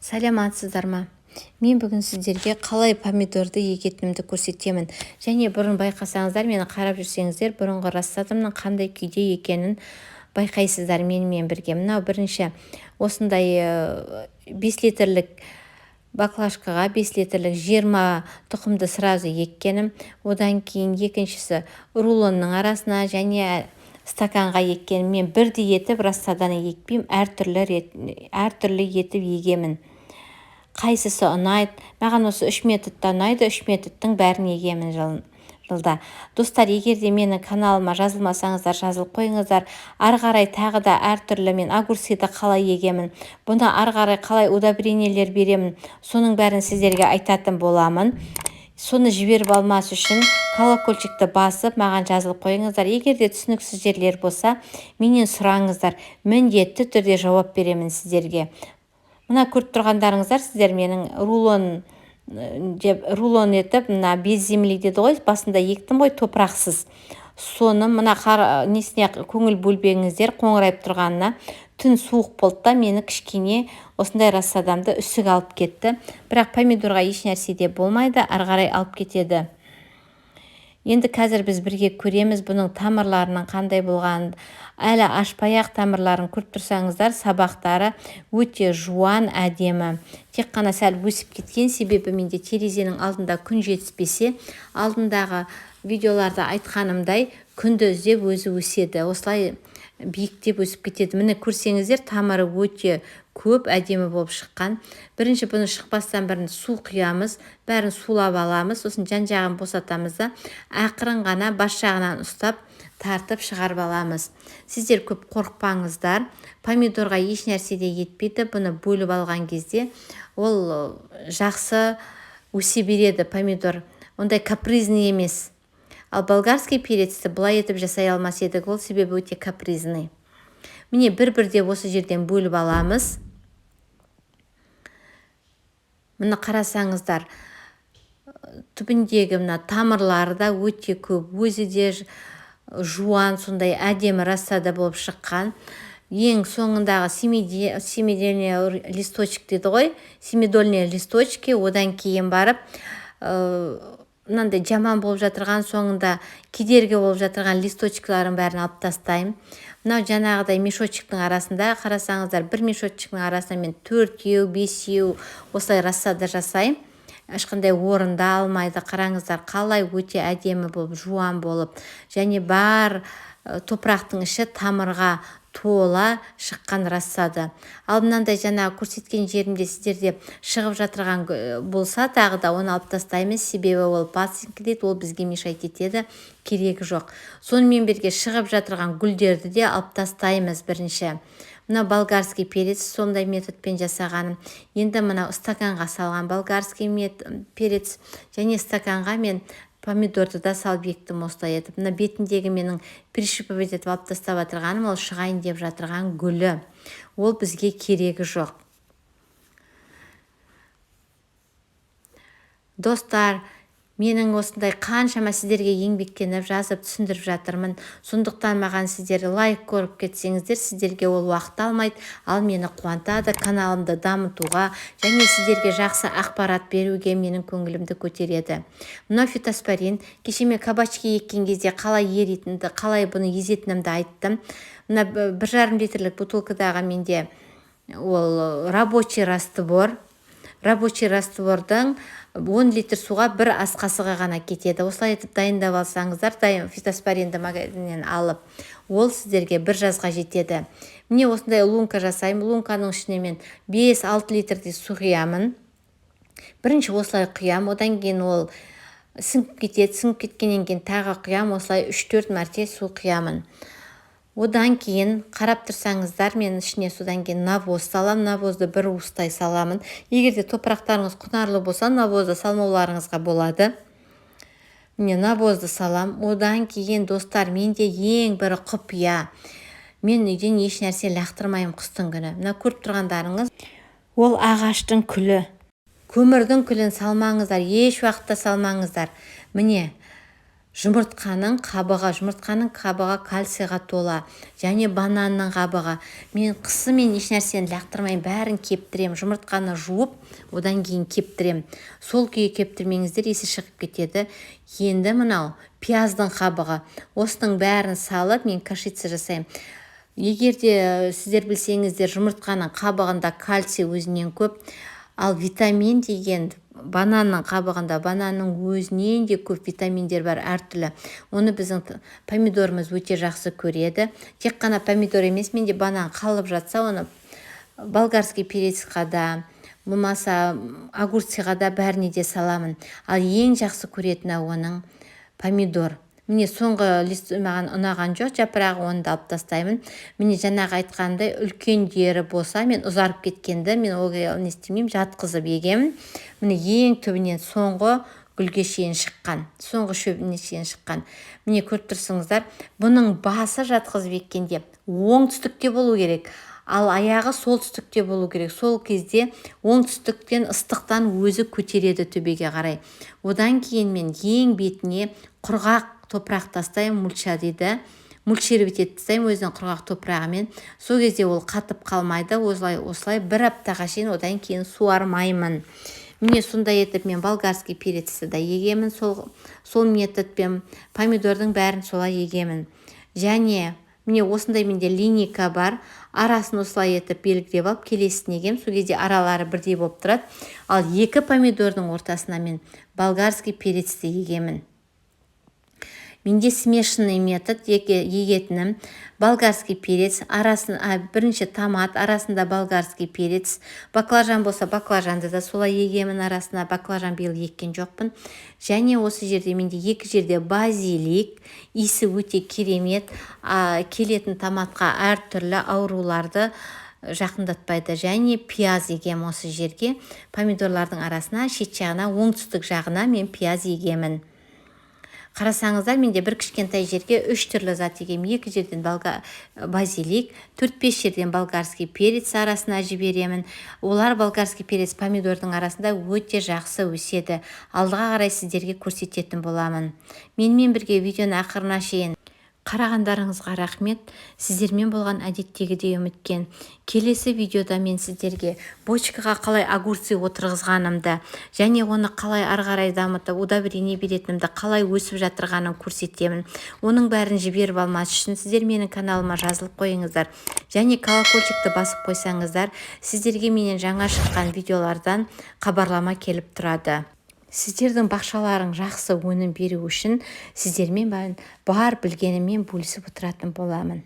Саламатсыздар ма? Мен бүгін сіздерге қалай помидорды егетінімді көрсетемін. Және бұрын байқасаңыздар, мені қарап жүрсеңіздер, бұрынғы рассадымның қандай күйде екенін байқайсыздар менімен бірге. Мынау бірінші осындай 5 литрлік баклажкаға 5 литрлік 20 тұқымды сразу еккенім. Одан кейін екіншісі рулонның арасына және стаканға еккенім. Мен бірдей етіп рассаданы екпеймін, әртүрлі етіп егемін. Қайсысы ұнайды? Маған осы 3 методта ұнайды, 3 методтың бәрін егемін жылда. Достар, егер де менің каналыма жазылмасаңыздар, жазылып қойыңыздар. Ары қарай тағы да әртүрлі мен огурцты қалай егемін, бұны ары қарай қалай удобрениелер беремін, соның бәрін сіздерге айтатын боламын. Соны жіберіп алмас үшін колокольчикті басып, маған жазылып қойыңыздар. Егер де түсініксіз жерлер болса, менен сұраңыздар. Міндетті түрде жауап беремін сіздерге. Мына көріп тұрғандарыңыздар, сіздер менің рулон етіп, мына без земли деді ғой, басында ектім ғой, топырақсыз. Соны мына несіне көңіл бөлбеңіздер, қоңырайып тұрғанына. Түн суық болды да, мені кішкене осындай рассадамды үсік алып кетті. Бірақ помидорға еш нәрседе болмайды, ары қарай алып кетеді. Енді қазір біз бірге көреміз бұның тамырларының қандай болғанын. Әлі ашпай-ақ тамырларын көріп тұрсаңыздар, сабақтары өте жуан, әдемі. Тек қана сәл өсіп кеткен, себебі менде терезенің алдында күн жетіспесе, алдындағы видеоларда айтқанымдай күнді іздеп өзі өседі. Осылай биіктеп өсіп кетеді. Міне көрсеңіздер, тамыры өте көп, әдемі болып шыққан. Бірінші бұны шықпастан бірін су құямыз, бәрін сулап аламыз, сосын жан-жағын босатамыз да, ақырын ғана бас жағынан ұстап, тартып шығарып аламыз. Сіздер көп қорықпаңыздар. Помидорға еш нәрседе етпейді. Бұны бөліп алған кезде ол жақсы өсе береді помидор. Ондай капризный емес. Ал болгарский перецті бұлай етіп жасай алмас едік, ол себебі өте капризный. Міне бір-бірде осы жерден бөліп аламыз. Мына қарасаңыздар, түбіндегі мына тамырлары да өте көп, өзі де жуан, сондай әдемі рассада болып шыққан. Ең соңындағы семидольные листочек деді ғой, семидольные листочки, одан кейін барып, мынандай жаман болып жатырған, соңында кедергі болып жатырған листочкаларын бәрін алып тастаймын. Мынау жаңағыдай мешочектің арасында, қарасаңыздар, бір мешочектің арасында мен 4-еу, 5-еу осылай рассада жасаймын. Ешқандай орында алмайды. Қараңыздар, қалай өте әдемі болып, жуан болып, және бар топырақтың іші тамырға тола шыққан рассада. Ал мынандай жаңа көрсеткен жерімде сіздерде шығып жатырған болса, тағы да оны алып тастаймыз, себебі ол пасынкілет, ол бізге мешать етеді, керегі жоқ. Сонымен бірге шығып жатырған гүлдерді де алып тастаймыз бірінші. Мына болгарский перец, сондай методпен жасағаным. Енді мына стаканға салған болгарский перец, және стаканға мен помидорды да салып ектім осылай етіп. Мына бетіндегі менің пришипывать етіп алып тастап жатырғаным, ол шығайын деп жатырған гүлі. Ол бізге керегі жоқ. Достар, менің осындай қаншама сіздерге еңбектеніп жазып түсіндіріп жатырмын. Сондықтан маған сіздер лайк көріп кетсеңіздер, сіздерге ол уақыт алмайды, ал мені қуантады, каналымды дамытуға және сіздерге жақсы ақпарат беруге менің көңілімді көтереді. Мына фитоспорин, кеше мен кабачки еккен кезде қалай еритінді, қалай бұны езетінімді айттым. Мына 1,5 литрлік бутылкадағы менде ол рабочий раствор. Рабочий раствордың 10 литр суға 1 ас қасығы ғана кетеді. Осылай етіп дайындап алсаңыздар, фитоспоринді магазиннен алып, ол сіздерге 1 жазға жетеді. Міне осындай лунка жасаймын. Лунканың ішіне мен 5-6 литрдей су құямын. Бірінші осылай құям, одан кейін ол сіңіп кетеді. Сіңіп кеткеннен кейін тағы құям, осылай 3-4 мәрте су құямын. Одан кейін қарап тұрсаңыздар, мен ішіне содан кейін навоз салам, навозды 1 уыстай саламын. Егерде топырақтарыңыз құнарлы болса, навозды салмауларыңызға болады. Міне навозды салам. Одан кейін достар, менде ең бірі құпия. Мен үйден еш нәрсе лақтырмайым қыстың күні. Мына көріп тұрғандарыңыз, ол ағаштың күлі. Көмірдің күлін салмаңыздар, еш уақытта салмаңыздар. Міне жұмыртқаның қабығы кальцийға тола, және бананның қабығы. Мен қысымен еш нәрсені лақтырмай бәрін кептірем, жұмыртқаны жуып, одан кейін кептірем. Сол күйі кептірмеңіздер, есі шығып кетеді. Енді мынау пияздың қабығы. Осының бәрін салып, мен кашица жасаймын. Егер де сіздер білсеңіздер, жұмыртқаның қабығында кальций өзінен көп, ал витамин деген бананның қабығында, бананның өзінен де көп витаминдер бар, әртүрлі. Оны біздің помидорымыз өте жақсы көреді. Тек қана помидор емес, менде банан қалып жатса, оны болгарский перецқа да, болмаса огурцияға да, бәріне де саламын. Ал ең жақсы көретіні оның помидор. Міне соңғы лист маған ұнаған жоқ, жапырағы, оны да алып тастаймын. Міне жаңағы айтқандай үлкендері болса, мен ұзарып кеткенді, мен оғы не істемеймін, жатқызып егемін. Міне ең түбінен соңғы гүлге шейін шыққан, соңғы шөбіне шейін шыққан. Міне көріп тұрсыңыздар, бұның басы жатқызып еккенде оңтүстікте болу керек, ал аяғы солтүстікте болу керек. Сол кезде оңтүстіктен ыстықтан өзі көтереді төбеге қарай. Одан кейін мен ең бетіне құрғақ топырақ тастаймын, мульча дейді. Мульчировать етіп тастаймын өзінің құрғақ топырағымен. Сол кезде ол қатып қалмайды. Осылай бір аптаға шейін, одан кейін суармаймын. Міне сондай етіп мен болгарский перецті да егемін. Сол методпен помидордың бәрін солай егемін. Және міне осындай менде линейка бар. Арасын осылай етіп белгілеп алып, келесін егем. Сол кезде аралары бірдей болып тұрады. Ал екі помидордың ортасына мен болгарский перецті егемін. Менде смешанный метод егетінім: болгарский перец, бірінші томат, арасында болгарский перец, баклажан болса баклажанды да солай егемін арасына. Баклажан биыл еккен жоқпын. Және осы жерде менде екі жерде базилик, иісі өте керемет, келетін томатқа әртүрлі ауруларды жақындатпайды. Және пияз егем осы жерге, помидорлардың арасына, шет жағына, оңтүстік жағына мен пияз егемін. Қарасаңыздар, менде бір кішкентай жерге 3 түрлі зат егем. 2 жерден базилик, 4-5 жерден болгарский перец арасына жіберемін. Олар болгарский перец помидордың арасында өте жақсы өседі. Алдыға қарай сіздерге көрсететін боламын. Менімен бірге видеоны ақырына шейін қарағандарыңызға рахмет. Сіздермен болған әдеттегідей үміткен. Келесі видеода мен сіздерге бочкаға қалай огурцы отырғызғанымды, және оны қалай ары қарай дамытып, удобрение беретінімді, қалай өсіп жатырғанын көрсетемін. Оның бәрін жіберіп алмас үшін сіздер менің каналыма жазылып қойыңыздар. Және колокольчикті басып қойсаңыздар, сіздерге менен жаңа шыққан видеолардан хабарлама келіп тұрады. Сіздердің бақшаларың жақсы өнім беру үшін сіздермен бар білгеніммен бөлісіп отыратын боламын.